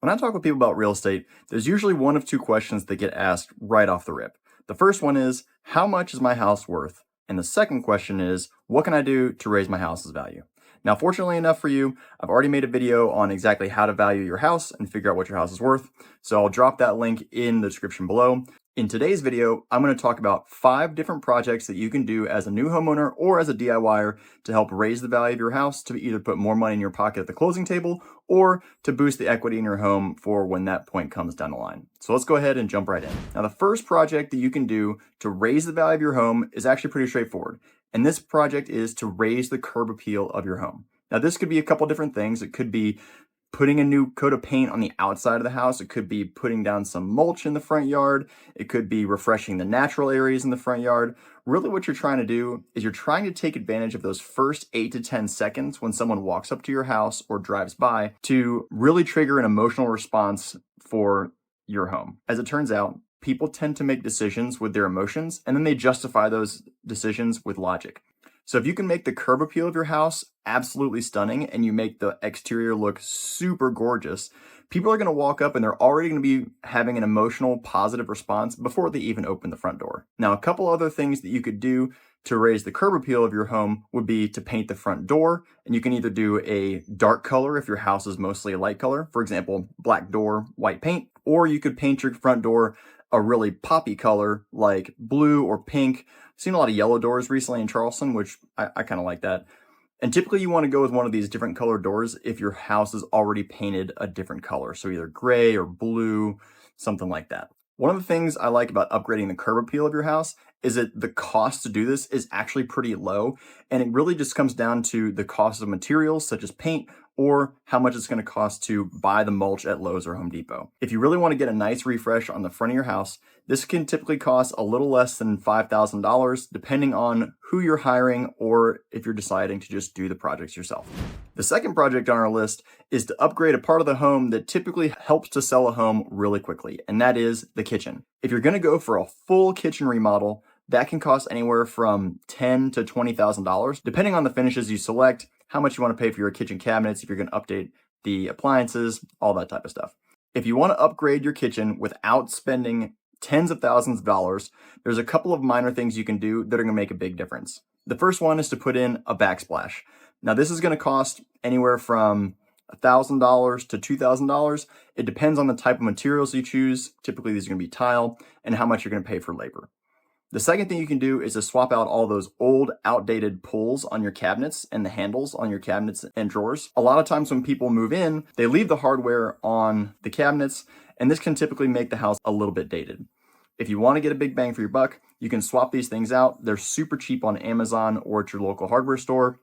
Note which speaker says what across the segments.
Speaker 1: When I talk with people about real estate, there's usually one of two questions that get asked right off the rip. The first one is, how much is my house worth? And the second question is, what can I do to raise my house's value? Now, fortunately enough for you, I've already made a video on exactly how to value your house and figure out what your house is worth. So I'll drop that link in the description below. In today's video, I'm going to talk about 5 different projects that you can do as a new homeowner or as a DIYer to help raise the value of your house, to either put more money in your pocket at the closing table or to boost the equity in your home for when that point comes down the line. So let's go ahead and jump right in. Now, the first project that you can do to raise the value of your home is actually pretty straightforward. And this project is to raise the curb appeal of your home. Now, this could be a couple different things. It could be putting a new coat of paint on the outside of the house. It could be putting down some mulch in the front yard. It could be refreshing the natural areas in the front yard. Really what you're trying to do is you're trying to take advantage of those first 8 to 10 seconds when someone walks up to your house or drives by to really trigger an emotional response for your home. As it turns out, people tend to make decisions with their emotions, and then they justify those decisions with logic. So if you can make the curb appeal of your house absolutely stunning and you make the exterior look super gorgeous, people are going to walk up and they're already going to be having an emotional positive response before they even open the front door. Now, a couple other things that you could do to raise the curb appeal of your home would be to paint the front door. And you can either do a dark color if your house is mostly a light color, for example, black door, white paint, or you could paint your front door a really poppy color like blue or pink. I've seen a lot of yellow doors recently in Charleston, which I kind of like that. And typically you want to go with one of these different colored doors if your house is already painted a different color. So either gray or blue, something like that. One of the things I like about upgrading the curb appeal of your house is that the cost to do this is actually pretty low. And it really just comes down to the cost of materials such as paint or how much it's going to cost to buy the mulch at Lowe's or Home Depot. If you really want to get a nice refresh on the front of your house, this can typically cost a little less than $5,000 depending on who you're hiring or if you're deciding to just do the projects yourself. The second project on our list is to upgrade a part of the home that typically helps to sell a home really quickly, and that is the kitchen. If you're going to go for a full kitchen remodel, that can cost anywhere from $10,000 to $20,000, depending on the finishes you select, how much you want to pay for your kitchen cabinets, if you're going to update the appliances, all that type of stuff. If you want to upgrade your kitchen without spending tens of thousands of dollars, there's a couple of minor things you can do that are going to make a big difference. The first one is to put in a backsplash. Now, this is going to cost anywhere from $1,000 to $2,000. It depends on the type of materials you choose. Typically, these are going to be tile and how much you're going to pay for labor. The second thing you can do is to swap out all those old, outdated pulls on your cabinets and the handles on your cabinets and drawers. A lot of times when people move in, they leave the hardware on the cabinets, and this can typically make the house a little bit dated. If you want to get a big bang for your buck, you can swap these things out. They're super cheap on Amazon or at your local hardware store.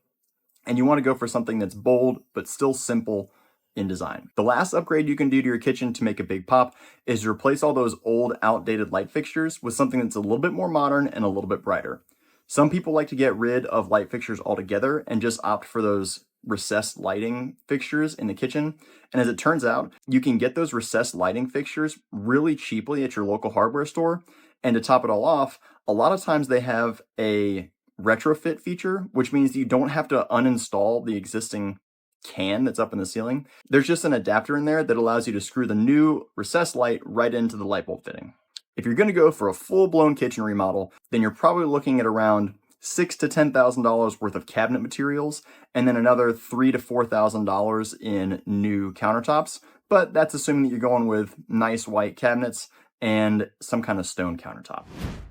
Speaker 1: And you want to go for something that's bold, but still simple in design. The last upgrade you can do to your kitchen to make a big pop is to replace all those old, outdated light fixtures with something that's a little bit more modern and a little bit brighter. Some people like to get rid of light fixtures altogether and just opt for those recessed lighting fixtures in the kitchen. And as it turns out, you can get those recessed lighting fixtures really cheaply at your local hardware store. And to top it all off, a lot of times they have a retrofit feature, which means you don't have to uninstall the existing can that's up in the ceiling. There's just an adapter in there that allows you to screw the new recessed light right into the light bulb fitting. If you're going to go for a full-blown kitchen remodel, then you're probably looking at around $6,000 to $10,000 worth of cabinet materials, and then another $3,000 to $4,000 in new countertops. But that's assuming that you're going with nice white cabinets and some kind of stone countertop.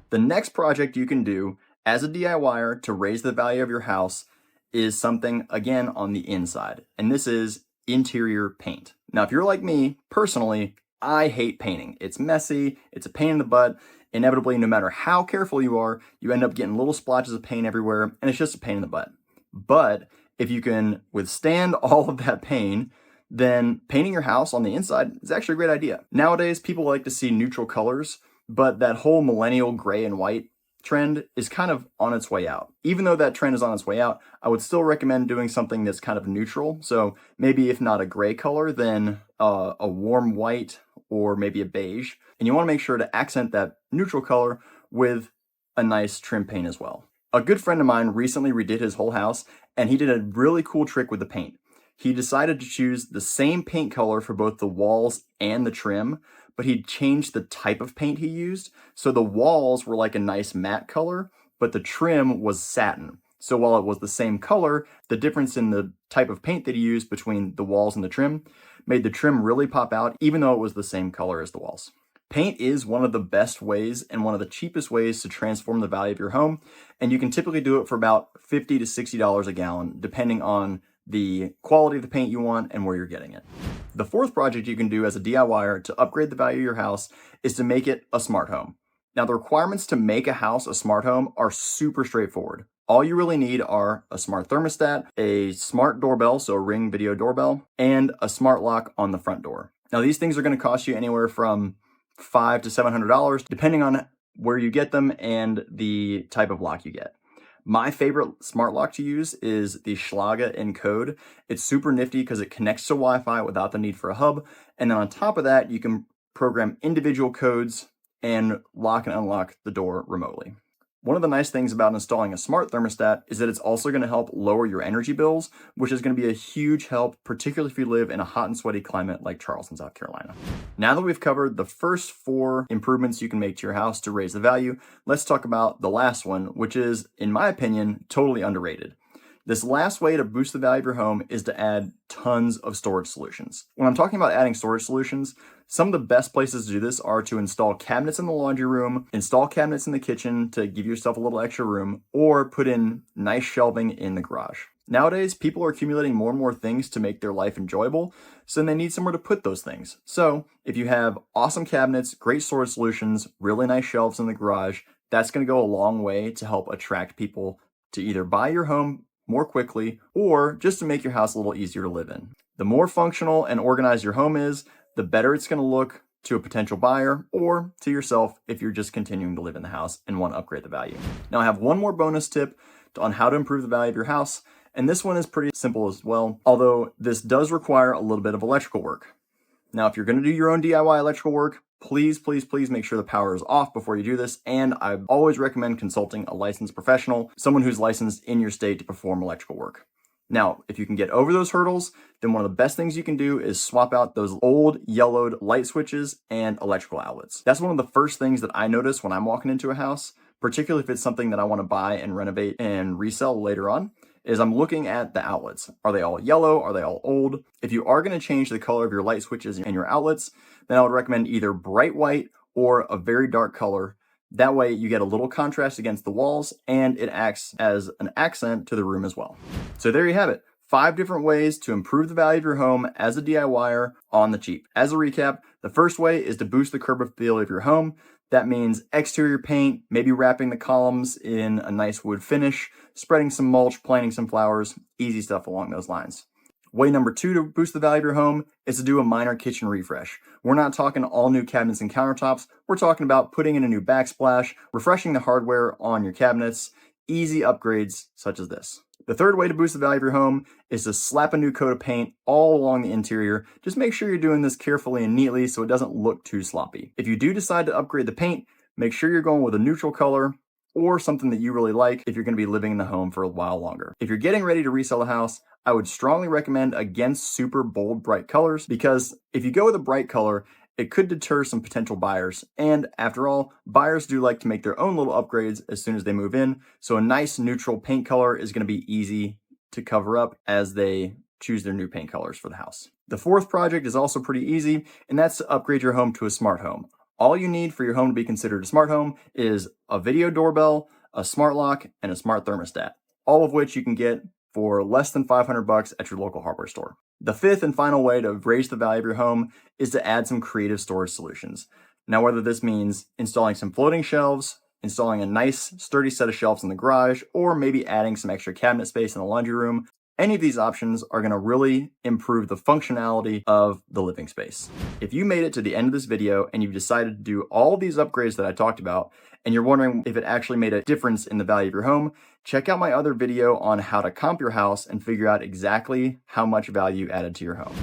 Speaker 1: The next project you can do as a DIYer to raise the value of your house is something, again, on the inside, and this is interior paint. Now, if you're like me, personally, I hate painting. It's messy, it's a pain in the butt. Inevitably, no matter how careful you are, you end up getting little splotches of paint everywhere, and it's just a pain in the butt. But if you can withstand all of that pain, then painting your house on the inside is actually a great idea. Nowadays, people like to see neutral colors, but that whole millennial gray and white trend is kind of on its way out. Even though that trend is on its way out, I would still recommend doing something that's kind of neutral. So maybe if not a gray color, then a warm white or maybe a beige. And you want to make sure to accent that neutral color with a nice trim paint as well. A good friend of mine recently redid his whole house, and he did a really cool trick with the paint. he decided to choose the same paint color for both the walls and the trim, but he changed the type of paint he used. So the walls were like a nice matte color, but the trim was satin. So while it was the same color, the difference in the type of paint that he used between the walls and the trim made the trim really pop out, even though it was the same color as the walls. Paint is one of the best ways and one of the cheapest ways to transform the value of your home, and you can typically do it for about $50 to $60 a gallon, depending on the quality of the paint you want and where you're getting it. The fourth project you can do as a DIYer to upgrade the value of your house is to make it a smart home. Now, the requirements to make a house a smart home are super straightforward. All you really need are a smart thermostat, a smart doorbell, so a Ring video doorbell, and a smart lock on the front door. Now, these things are going to cost you anywhere from $500 to $700, depending on where you get them and the type of lock you get. My favorite smart lock to use is the Schlaga Encode. It's super nifty because it connects to Wi-Fi without the need for a hub. And then on top of that, you can program individual codes and lock and unlock the door remotely. One of the nice things about installing a smart thermostat is that it's also going to help lower your energy bills, which is going to be a huge help, particularly if you live in a hot and sweaty climate like Charleston, South Carolina. Now that we've covered the first 4 improvements you can make to your house to raise the value, let's talk about the last one, which is, in my opinion, totally underrated. This last way to boost the value of your home is to add tons of storage solutions. When I'm talking about adding storage solutions, some of the best places to do this are to install cabinets in the laundry room, install cabinets in the kitchen to give yourself a little extra room, or put in nice shelving in the garage. Nowadays, people are accumulating more and more things to make their life enjoyable, so then they need somewhere to put those things. So if you have awesome cabinets, great storage solutions, really nice shelves in the garage, that's going to go a long way to help attract people to either buy your home more quickly, or just to make your house a little easier to live in. The more functional and organized your home is, the better it's going to look to a potential buyer or to yourself if you're just continuing to live in the house and want to upgrade the value. Now, I have one more bonus tip on how to improve the value of your house, and this one is pretty simple as well, although this does require a little bit of electrical work. Now, if you're going to do your own DIY electrical work, please make sure the power is off before you do this. And I always recommend consulting a licensed professional, someone who's licensed in your state to perform electrical work. Now, if you can get over those hurdles, then one of the best things you can do is swap out those old yellowed light switches and electrical outlets. That's one of the first things that I notice when I'm walking into a house, particularly if it's something that I want to buy and renovate and resell later on, is I'm looking at the outlets. Are they all yellow? Are they all old? If you are going to change the color of your light switches and your outlets, then I would recommend either bright white or a very dark color. That way you get a little contrast against the walls and it acts as an accent to the room as well. So there you have it. 5 different ways to improve the value of your home as a DIYer on the cheap. As a recap, the first way is to boost the curb appeal of your home. That means exterior paint, maybe wrapping the columns in a nice wood finish, spreading some mulch, planting some flowers, easy stuff along those lines. Way number 2 to boost the value of your home is to do a minor kitchen refresh. We're not talking all new cabinets and countertops. We're talking about putting in a new backsplash, refreshing the hardware on your cabinets, easy upgrades such as this. The third way to boost the value of your home is to slap a new coat of paint all along the interior. Just make sure you're doing this carefully and neatly so it doesn't look too sloppy. If you do decide to upgrade the paint, make sure you're going with a neutral color or something that you really like if you're going to be living in the home for a while longer. If you're getting ready to resell a house, I would strongly recommend against super bold, bright colors, because if you go with a bright color, it could deter some potential buyers. And after all, buyers do like to make their own little upgrades as soon as they move in. So a nice neutral paint color is going to be easy to cover up as they choose their new paint colors for the house. The fourth project is also pretty easy, and that's to upgrade your home to a smart home. All you need for your home to be considered a smart home is a video doorbell, a smart lock, and a smart thermostat, all of which you can get for less than $500 at your local hardware store. The fifth and final way to raise the value of your home is to add some creative storage solutions. Now, whether this means installing some floating shelves, installing a nice sturdy set of shelves in the garage, or maybe adding some extra cabinet space in the laundry room, any of these options are going to really improve the functionality of the living space. If you made it to the end of this video and you've decided to do all these upgrades that I talked about, and you're wondering if it actually made a difference in the value of your home, check out my other video on how to comp your house and figure out exactly how much value added to your home.